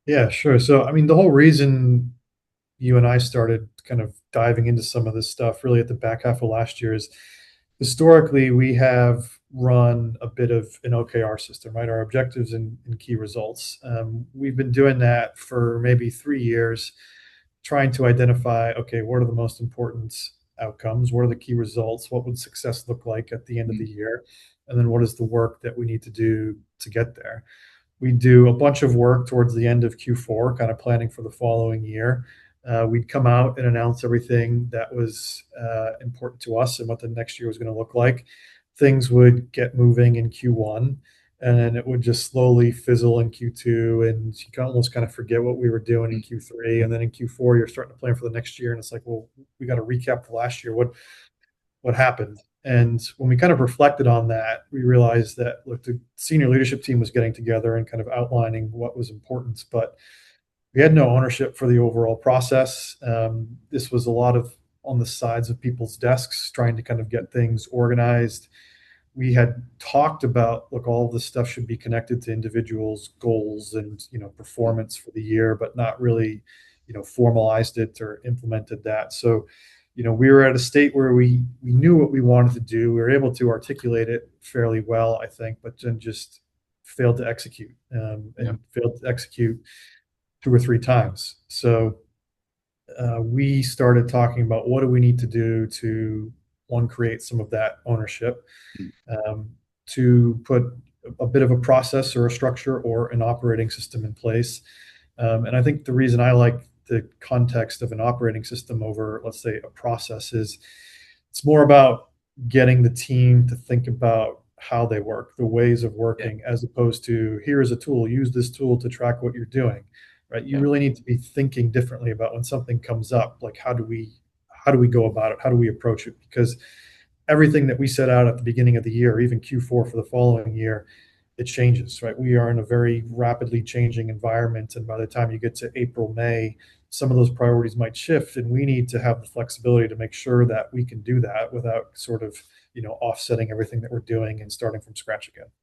Yeah, sure. So, I mean, the whole reason you and I started kind of diving into some of this stuff really at the back half of last year is historically we have run a bit of an OKR system, right? Our objectives and key results. We've been doing that for maybe 3 years, trying to identify, okay, what are the most important outcomes? What are the key results? What would success look like at the end of Mm, the year? And then what is the work that we need to do to get there? We do a bunch of work towards the end of Q4, kind of planning for the following year. We'd come out and announce everything that was important to us and what the next year was going to look like. Things would get moving in Q1, and then it would just slowly fizzle in Q2, and you can almost kind of forget what we were doing in mm, Q3. And then in Q4, you're starting to plan for the next year, and it's like, well, we got to recap the last year. What happened? And when we kind of reflected on that, we realized that, look, the senior leadership team was getting together and kind of outlining what was important, but we had no ownership for the overall process. This was a lot of on the sides of people's desks trying to kind of get things organized. We had talked about, look, all of this stuff should be connected to individuals' goals and mm, performance for the year, but not really formalized it or implemented that. So we were at a state where we knew what we wanted to do. We were able to articulate it fairly well, I think, but then just failed to execute, yeah, and failed to execute two or three times. So we started talking about what do we need to do to, one, create some of that ownership, mm, um, to put a bit of a process or a structure or an operating system in place. And I think the reason I like the context of an operating system over, let's say, a process is it's more about getting the team to think about how they work, the ways of yeah, working, as opposed to here is a tool, use this tool to track what you're doing, right? You yeah, really need to be thinking differently about when something comes up, like how do we go about it? How do we approach it? Because everything that we set out at the beginning of the year, even Q4 for the following year, it changes, right? We are in a very rapidly changing environment. And by the time you get to April, May, some of those priorities might shift. And we need to have the flexibility to make sure that we can do that without sort of, offsetting everything that we're doing and starting from scratch again.